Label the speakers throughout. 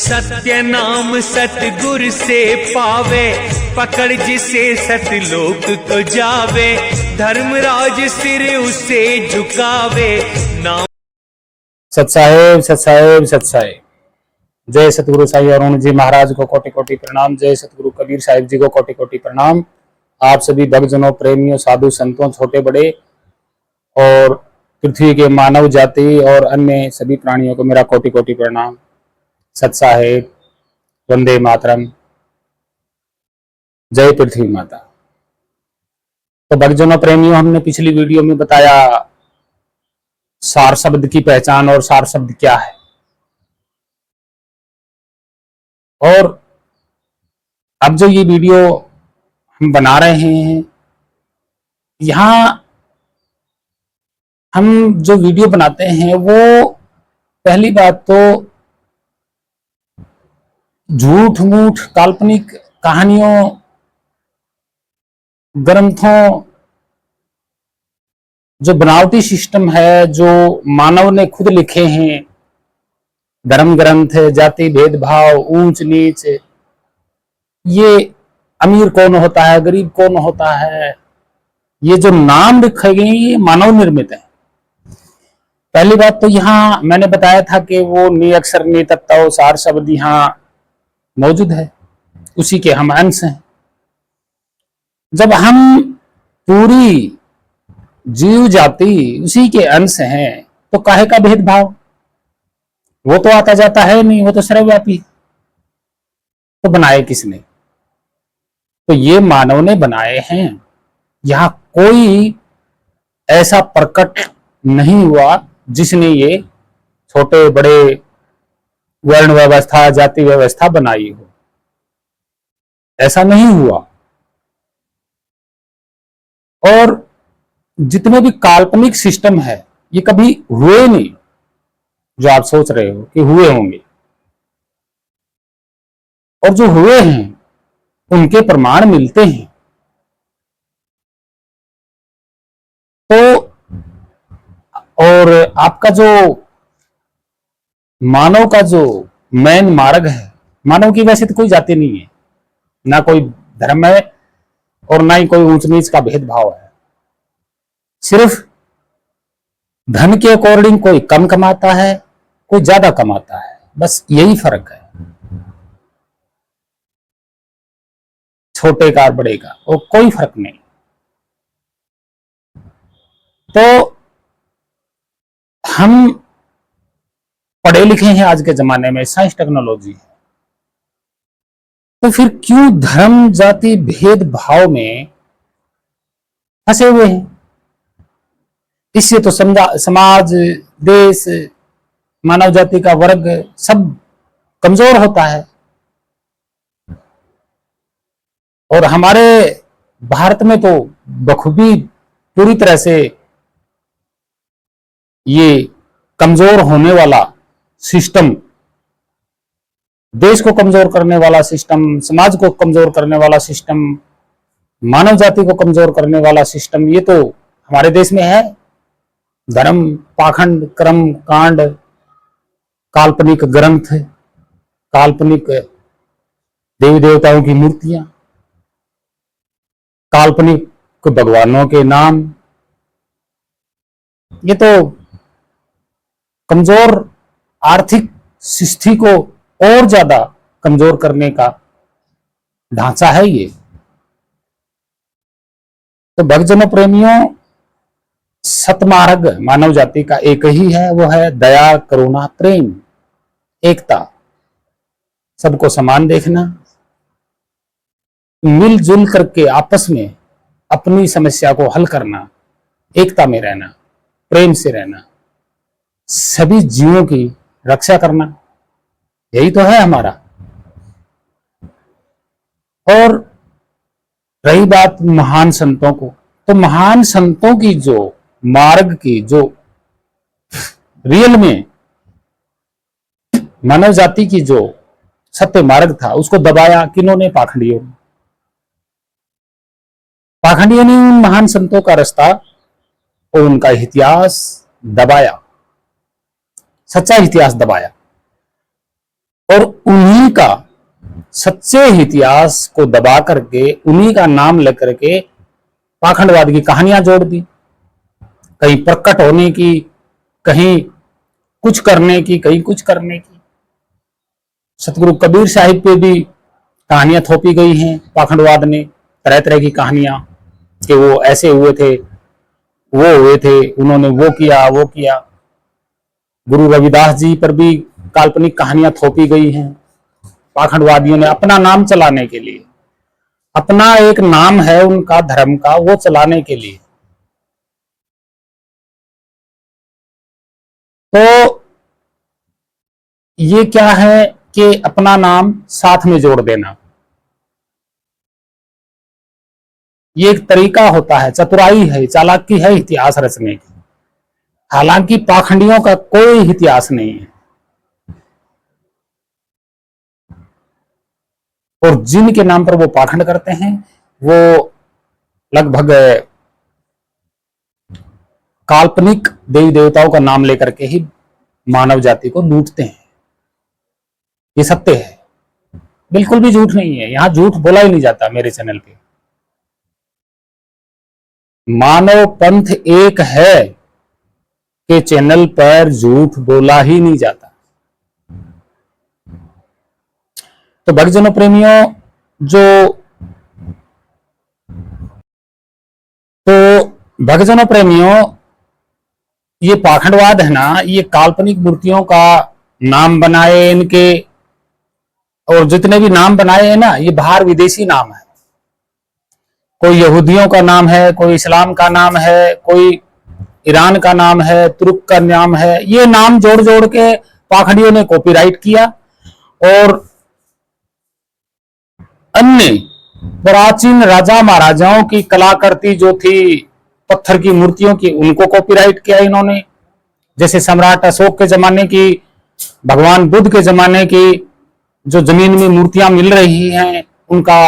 Speaker 1: सत्य नाम सतगुर से पावे, पकड़ जिसे सतलोक को जावे, धर्मराज सिर उसे झुकावे नाम।
Speaker 2: सत साहेब सत साहेब सत साहेब। जय सतगुरु साई अरुण जी महाराज को कोटि कोटि प्रणाम। जय सतगुरु कबीर साहिब जी को कोटि कोटि प्रणाम। आप सभी भक्तजनों, प्रेमियों, साधु संतों, छोटे बड़े और पृथ्वी के मानव जाति और अन्य सभी प्राणियों को मेरा कोटि कोटि प्रणाम। सत साहेब, वंदे मातरम, जय पृथ्वी माता। तो भक्तजनों, प्रेमियों, हमने पिछली वीडियो में बताया सार शब्द की पहचान और सार शब्द क्या है। और अब जो ये वीडियो हम बना रहे हैं, यहां हम जो वीडियो बनाते हैं वो पहली बात तो झूठ मूठ काल्पनिक कहानियों, ग्रंथों, जो बनावटी सिस्टम है जो मानव ने खुद लिखे हैं, धर्म ग्रंथ, जाति भेदभाव, ऊंच नीच, ये अमीर कौन होता है, गरीब कौन होता है, ये जो नाम लिखे गए ये मानव निर्मित है। पहली बात तो यहाँ मैंने बताया था कि वो नी अक्षर नी तत्व सार शब्द यहाँ मौजूद है, उसी के हम अंश हैं। जब हम पूरी जीव जाति उसी के अंश हैं तो काहे का भेदभाव? वो तो आता जाता है नहीं, वो तो सर्वव्यापी। तो बनाए किसने? तो ये मानव ने बनाए हैं। यहां कोई ऐसा प्रकट नहीं हुआ जिसने ये छोटे बड़े वर्ण व्यवस्था, जाति व्यवस्था बनाई हो, ऐसा नहीं हुआ। और जितने भी काल्पनिक सिस्टम है ये कभी हुए नहीं, जो आप सोच रहे हो कि हुए होंगे। और जो हुए हैं उनके प्रमाण मिलते हैं। तो और आपका जो मानव का जो मेन मार्ग है, मानव की वैसे तो कोई जाति नहीं है, ना कोई धर्म है और ना ही कोई ऊंच नीच का भेदभाव है। सिर्फ धन के अकॉर्डिंग कोई कम कमाता है, कोई ज्यादा कमाता है, बस यही फर्क है, छोटे का बड़े का, और कोई फर्क नहीं। तो हम पढ़े लिखे हैं आज के जमाने में, साइंस टेक्नोलॉजी है, तो फिर क्यों धर्म जाति भेदभाव में फंसे हुए हैं? इससे तो समाज, देश, मानव जाति का वर्ग सब कमजोर होता है। और हमारे भारत में तो बखूबी पूरी तरह से ये कमजोर होने वाला सिस्टम, देश को कमजोर करने वाला सिस्टम, समाज को कमजोर करने वाला सिस्टम, मानव जाति को कमजोर करने वाला सिस्टम, ये तो हमारे देश में है। धर्म, पाखंड, कर्म कांड, काल्पनिक ग्रंथ, काल्पनिक देवी देवताओं की मूर्तियां, काल्पनिक भगवानों के नाम, ये तो कमजोर आर्थिक स्थिति को और ज्यादा कमजोर करने का ढांचा है ये। तो भक्तजनों, प्रेमियों, सतमार्ग मानव जाति का एक ही है, वो है दया, करुणा, प्रेम, एकता, सबको समान देखना, मिलजुल करके आपस में अपनी समस्या को हल करना, एकता में रहना, प्रेम से रहना, सभी जीवों की रक्षा करना, यही तो है हमारा। और रही बात महान संतों को, तो महान संतों की जो मार्ग की जो रियल में मानव जाति की जो सत्य मार्ग था उसको दबाया किन्होंने? पाखंडियों ने। पाखंडियों ने उन महान संतों का रास्ता और उनका इतिहास दबाया, सच्चा इतिहास दबाया। और उन्हीं का सच्चे इतिहास को दबा करके, उन्हीं का नाम लेकर के पाखंडवाद की कहानियां जोड़ दी, कहीं प्रकट होने की, कहीं कुछ करने की, कहीं कुछ करने की। सतगुरु कबीर साहिब पे भी कहानियां थोपी गई हैं पाखंडवाद ने, तरह तरह की कहानियां कि वो ऐसे हुए थे, वो हुए थे, उन्होंने वो किया, वो किया। गुरु रविदास जी पर भी काल्पनिक कहानियां थोपी गई हैं पाखंडवादियों ने, अपना नाम चलाने के लिए। अपना एक नाम है उनका धर्म का, वो चलाने के लिए। तो ये क्या है कि अपना नाम साथ में जोड़ देना, ये एक तरीका होता है, चतुराई है, चालाकी है इतिहास रचने की। हालांकि पाखंडियों का कोई इतिहास नहीं है, और जिनके नाम पर वो पाखंड करते हैं वो लगभग काल्पनिक देवी देवताओं का नाम लेकर के ही मानव जाति को लूटते हैं। ये सत्य है, बिल्कुल भी झूठ नहीं है, यहां झूठ बोला ही नहीं जाता मेरे चैनल पे। मानव पंथ एक है के चैनल पर झूठ बोला ही नहीं जाता। तो भक्तजनों प्रेमियों, भक्तजनों प्रेमियों, ये पाखंडवाद है ना, ये काल्पनिक मूर्तियों का नाम बनाए इनके, और जितने भी नाम बनाए हैं ना, ये बाहर विदेशी नाम है। कोई यहूदियों का नाम है, कोई इस्लाम का नाम है, कोई ईरान का नाम है, तुर्क का नाम है। ये नाम जोड़ जोड़ के पाखंडियों ने कॉपीराइट किया, और अन्य प्राचीन राजा महाराजाओं की कलाकृति जो थी पत्थर की मूर्तियों की, उनको कॉपीराइट किया इन्होंने। जैसे सम्राट अशोक के जमाने की, भगवान बुद्ध के जमाने की जो जमीन में मूर्तियां मिल रही हैं, उनका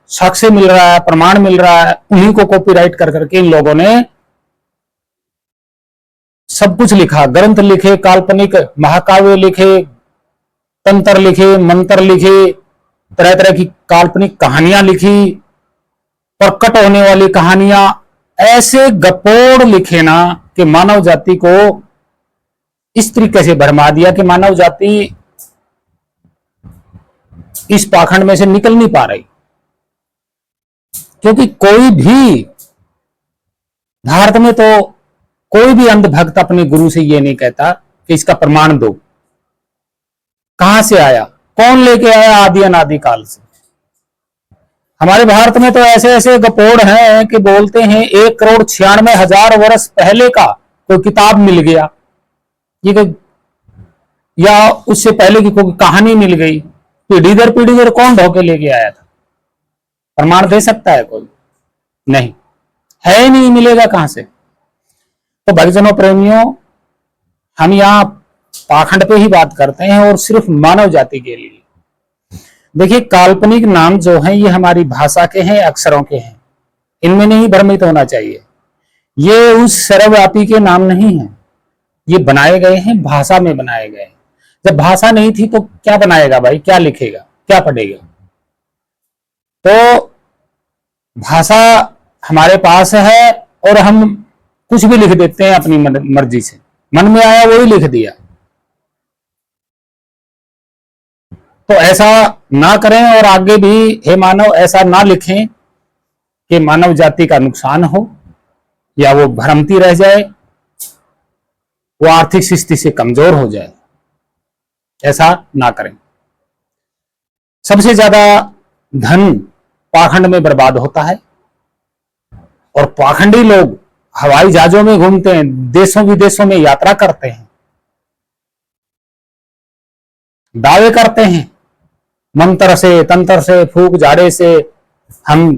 Speaker 2: साक्ष्य मिल रहा है, प्रमाण मिल रहा है, उन्हीं को कॉपीराइट कर करके इन लोगों ने सब कुछ लिखा, ग्रंथ लिखे, काल्पनिक महाकाव्य लिखे, तंत्र लिखे, मंत्र लिखे, तरह तरह की काल्पनिक कहानियां लिखी, प्रकट होने वाली कहानियां, ऐसे गपोड़ लिखे ना कि मानव जाति को इस तरीके से भरमा दिया कि मानव जाति इस पाखंड में से निकल नहीं पा रही। क्योंकि कोई भी भारत में तो कोई भी अंधभक्त अपने गुरु से ये नहीं कहता कि इसका प्रमाण दो, कहां से आया, कौन लेके आया आदि अनादि काल से। हमारे भारत में तो ऐसे ऐसे गपोड़ हैं कि बोलते हैं 1,96,000 वर्ष पहले का कोई किताब मिल गया, ये या उससे पहले की कोई कहानी मिल गई, पीढ़ी दर कौन ढोके लेके आया था, प्रमाण दे सकता है कोई? नहीं है ही नहीं, मिलेगा कहां से। तो भक्तजनों प्रेमियों, हम यहां पाखंड पे ही बात करते हैं, और सिर्फ मानव जाति के लिए। देखिए, काल्पनिक नाम जो हैं ये हमारी भाषा के हैं, अक्षरों के हैं, इनमें नहीं भ्रमित होना चाहिए। ये उस सर्वव्यापी के नाम नहीं है, ये बनाए गए हैं, भाषा में बनाए गए हैं। जब भाषा नहीं थी तो क्या बनाएगा भाई, क्या लिखेगा, क्या पढ़ेगा? तो भाषा हमारे पास है, और हम कुछ भी लिख देते हैं अपनी मर्जी से, मन में आया वही लिख दिया। तो ऐसा ना करें, और आगे भी हे मानव ऐसा ना लिखें कि मानव जाति का नुकसान हो, या वो भ्रमती रह जाए, वो आर्थिक स्थिति से कमजोर हो जाए। ऐसा ना करें। सबसे ज्यादा धन पाखंड में बर्बाद होता है, और पाखंडी लोग हवाई जहाजों में घूमते हैं, देशों विदेशों में यात्रा करते हैं, दावे करते हैं मंत्र से, तंत्र से, फूक झाड़े से हम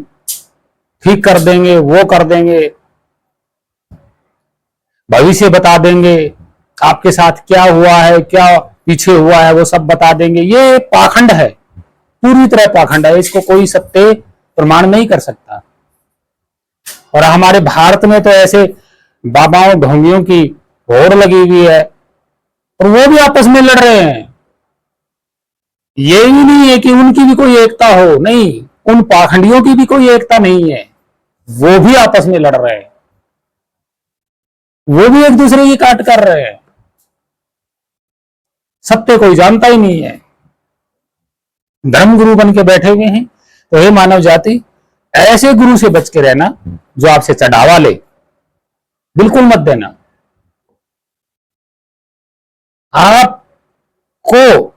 Speaker 2: ठीक कर देंगे, वो कर देंगे, भविष्य बता देंगे, आपके साथ क्या हुआ है, क्या पीछे हुआ है, वो सब बता देंगे। ये पाखंड है, पूरी तरह पाखंड है, इसको कोई सत्य प्रमाण नहीं कर सकता। और हमारे भारत में तो ऐसे बाबाओं ढोंगियों की होड़ लगी हुई है, और वो भी आपस में लड़ रहे हैं। ये भी नहीं है कि उनकी भी कोई एकता हो, नहीं, उन पाखंडियों की भी कोई एकता नहीं है। वो भी आपस में लड़ रहे हैं, वो भी एक दूसरे की काट कर रहे हैं। सत्य कोई जानता ही नहीं है, धर्म गुरु बन के बैठे हुए हैं। तो हे मानव जाति, ऐसे गुरु से बच के रहना जो आपसे चढ़ावा ले, बिल्कुल मत देना। आपको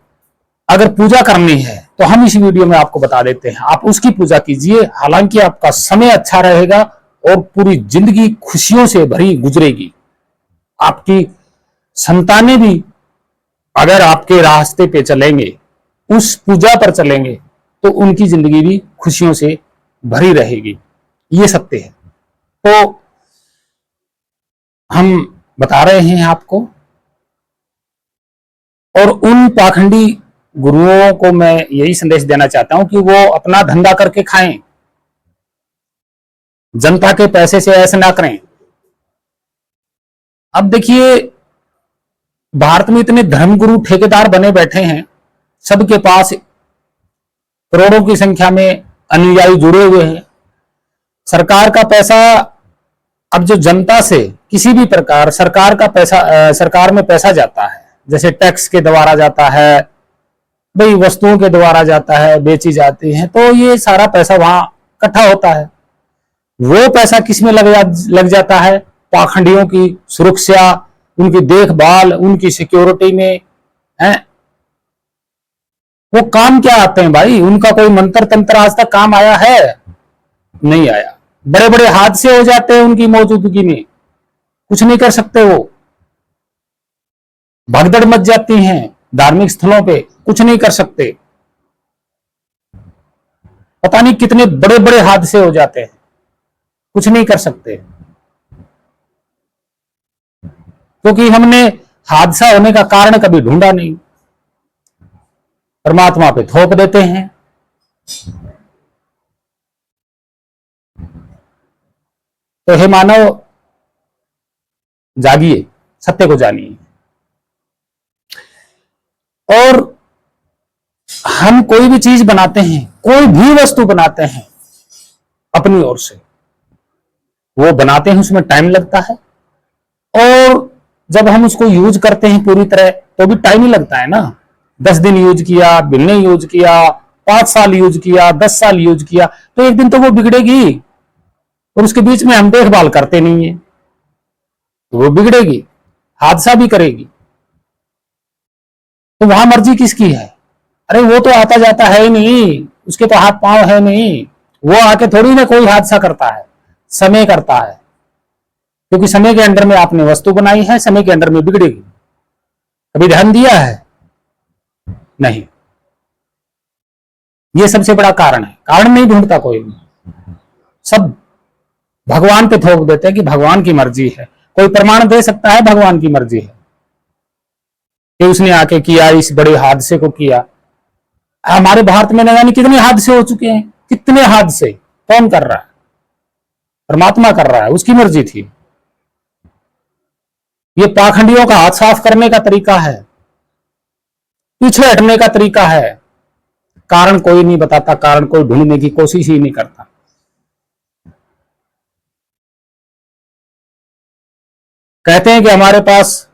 Speaker 2: अगर पूजा करनी है तो हम इस वीडियो में आपको बता देते हैं, आप उसकी पूजा कीजिए। हालांकि आपका समय अच्छा रहेगा और पूरी जिंदगी खुशियों से भरी गुजरेगी। आपकी संतानें भी अगर आपके रास्ते पे चलेंगे, उस पूजा पर चलेंगे, तो उनकी जिंदगी भी खुशियों से भरी रहेगी। ये सत्य है। तो हम बता रहे हैं आपको, और उन पाखंडी गुरुओं को मैं यही संदेश देना चाहता हूं कि वो अपना धंधा करके खाएं, जनता के पैसे से ऐसे ना करें। अब देखिए, भारत में इतने धर्मगुरु ठेकेदार बने बैठे हैं, सबके पास करोड़ों की संख्या में अनुयायी जुड़े हुए हैं। सरकार का पैसा, अब जो जनता से किसी भी प्रकार सरकार का पैसा, सरकार में पैसा जाता है, जैसे टैक्स के द्वारा जाता है, भाई वस्तुओं के द्वारा जाता है, बेची जाती है, तो ये सारा पैसा वहां इकट्ठा होता है। वो पैसा किस में लग जाता है? पाखंडियों की सुरक्षा, उनकी देखभाल, उनकी सिक्योरिटी में है। वो काम क्या आते हैं भाई? उनका कोई मंत्र तंत्र आज तक काम आया है? नहीं आया। बड़े बड़े हादसे हो जाते हैं उनकी मौजूदगी में, कुछ नहीं कर सकते। वो भगदड़ मच जाती हैं धार्मिक स्थलों पे, कुछ नहीं कर सकते। पता नहीं कितने बड़े बड़े हादसे हो जाते हैं, कुछ नहीं कर सकते, क्योंकि हमने हादसा होने का कारण कभी ढूंढा नहीं, परमात्मा पे थोप देते हैं। तो हे मानव, जागिए, सत्य को जानिए। और हम कोई भी चीज बनाते हैं, कोई भी वस्तु बनाते हैं अपनी ओर से, वो बनाते हैं, उसमें टाइम लगता है, और जब हम उसको यूज करते हैं पूरी तरह तो भी टाइम ही लगता है ना। 10 दिन यूज किया, महीने यूज किया, 5 साल यूज किया, 10 साल यूज किया, तो एक दिन तो वो बिगड़ेगी, और उसके बीच में हम देखभाल करते नहीं है तो वो बिगड़ेगी, हादसा भी करेगी। तो वहां मर्जी किसकी है? अरे वो तो आता जाता है ही नहीं, उसके तो हाथ पांव है नहीं, वो आके थोड़ी ना कोई हादसा करता है, समय करता है। क्योंकि समय के अंडर में आपने वस्तु बनाई है, समय के अंडर में बिगड़ेगी। कभी ध्यान दिया है? नहीं। ये सबसे बड़ा कारण है। कारण नहीं ढूंढता कोई भी, सब भगवान पे थोप देते हैं कि भगवान की मर्जी है। कोई प्रमाण दे सकता है भगवान की मर्जी है कि उसने आके किया, इस बड़े हादसे को किया? हमारे भारत में न जाने कितने हादसे हो चुके हैं, कितने हादसे। कौन कर रहा है? परमात्मा कर रहा है, उसकी मर्जी थी। ये पाखंडियों का हाथ साफ करने का तरीका है, पीछे हटने का तरीका है। कारण कोई नहीं बताता, कारण कोई ढूंढने की कोशिश ही नहीं करता। कहते हैं कि हमारे पास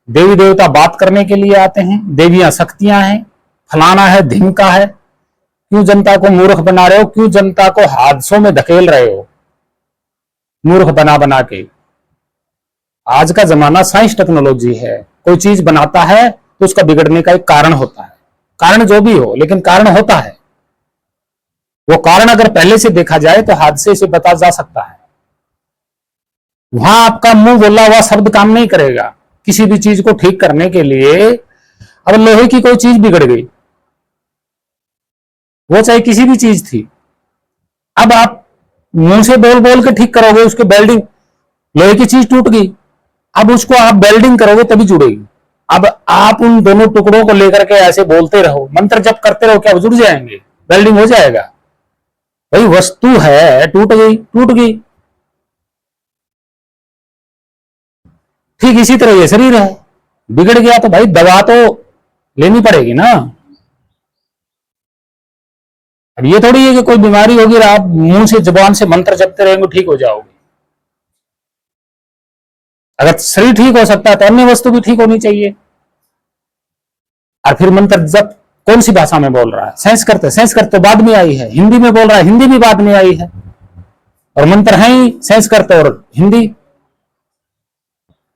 Speaker 2: देवी देवता बात करने के लिए आते हैं, देवियां शक्तियां हैं, फलाना है, ढिमका है। क्यों जनता को मूर्ख बना रहे हो? क्यों जनता को हादसों में धकेल रहे हो मूर्ख बना बना के? आज का जमाना साइंस टेक्नोलॉजी है। कोई चीज बनाता है तो उसका बिगड़ने का एक कारण होता है, कारण जो भी हो, लेकिन कारण होता है। वो कारण अगर पहले से देखा जाए तो हादसे से बचा जा सकता है। वहां आपका मुंह बोला हुआ शब्द काम नहीं करेगा। किसी भी चीज को ठीक करने के लिए, अब लोहे की कोई चीज बिगड़ गई, वो चाहे किसी भी चीज थी, अब आप मुंह से बोल बोल के ठीक करोगे, उसके वेल्डिंग, लोहे की चीज टूट गई, अब उसको आप वेल्डिंग करोगे तभी जुड़ेगी। अब आप उन दोनों टुकड़ों को लेकर के ऐसे बोलते रहो, मंत्र जप करते रहो, क्या वो जुड़ जाएंगे? वेल्डिंग हो जाएगा? भाई वस्तु है, टूट गई, टूट गई। ठीक इसी तरह ये शरीर है, बिगड़ गया तो भाई दवा तो लेनी पड़ेगी ना। अब ये थोड़ी है कि कोई बीमारी होगी और आप मुंह से जुबान से मंत्र जपते रहेंगे ठीक हो जाओगे। अगर शरीर ठीक हो सकता है तो अन्य वस्तु भी ठीक होनी चाहिए। और फिर मंत्र जप कौन सी भाषा में बोल रहा है? संस्कृत तो बाद में आई है। हिंदी में बोल रहा है, हिंदी भी बाद में आई है। और मंत्र है ही संस्कृत और हिंदी,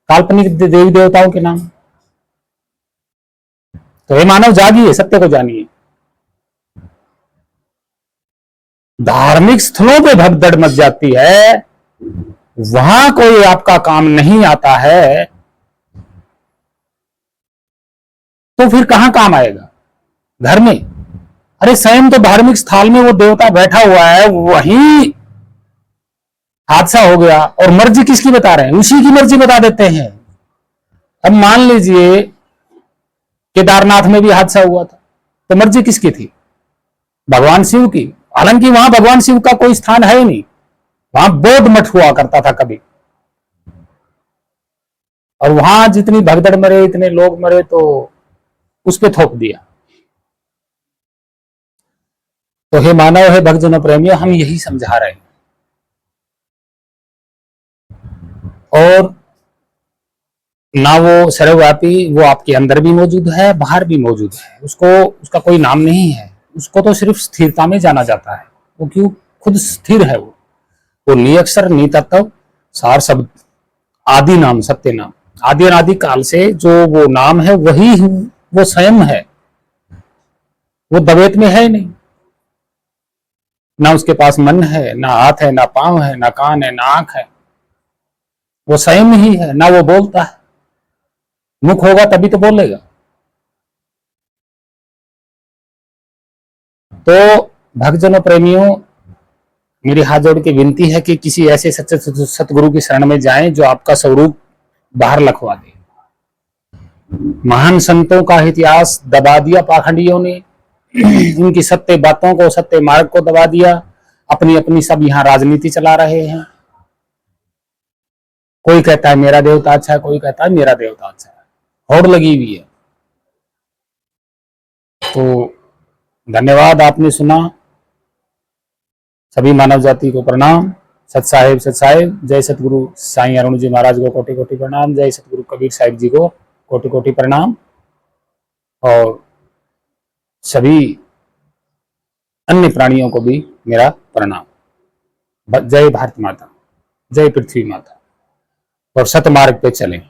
Speaker 2: काल्पनिक देवी देवताओं के नाम। तो हे मानव जागिए, सत्य को जानिए। धार्मिक स्थलों पे भगदड़ मच जाती है, वहां कोई आपका काम नहीं आता है, तो फिर कहां काम आएगा? घर में। अरे स्वयं तो धार्मिक स्थल में वो देवता बैठा हुआ है, वहीं हादसा हो गया और मर्जी किसकी बता रहे हैं? उसी की मर्जी बता देते हैं। अब मान लीजिए केदारनाथ में भी हादसा हुआ था, तो मर्जी किसकी थी? भगवान शिव की। हालांकि वहां भगवान शिव का कोई स्थान है ही नहीं, वहां बौद्ध मठ हुआ करता था कभी। और वहां जितनी भगदड़ मरे, इतने लोग मरे, तो उस पे थोप दिया। तो हे मानव, हे भक्तजनों प्रेमियों, हम यही समझा रहे हैं। और ना वो सर्वव्यापी, वो आपके अंदर भी मौजूद है, बाहर भी मौजूद है। उसका कोई नाम नहीं है। उसको तो सिर्फ स्थिरता में जाना जाता है। वो क्यों? खुद स्थिर है। वो निअक्षर, नितत्व, सार शब्द, आदि नाम, सत्य नाम। आदि अनादि काल से जो वो नाम है, वही वो स्वयं है। वो द्वैत में है नहीं। ना उसके पास मन है, ना हाथ है, ना पांव है, ना कान है, ना आंख है। वो स्वयं ही है। ना वो बोलता है, मुख होगा तभी तो बोलेगा। तो भक्तजनों प्रेमियों, मेरी हाथ जोड़ के विनती है कि किसी ऐसे सच्चे सतगुरु की शरण में जाएं जो आपका स्वरूप बाहर लखवा दे। महान संतों का इतिहास दबा दिया पाखंडियों ने, उनकी सत्य बातों को, सत्य मार्ग को दबा दिया। अपनी अपनी सब यहाँ राजनीति चला रहे हैं। कोई कहता है मेरा देवता अच्छा है, कोई कहता है मेरा देवता अच्छा है। होड़ लगी हुई है। तो धन्यवाद, आपने सुना। सभी मानव जाति को प्रणाम। सत साहेब, सत साहेब। जय सतगुरु साईं अरुण जी महाराज को कोटि कोटि प्रणाम। जय सतगुरु कबीर साहिब जी को कोटि कोटि प्रणाम। और सभी अन्य प्राणियों को भी मेरा प्रणाम। जय भारत माता, जय पृथ्वी माता। और सतमार्ग पे चलें।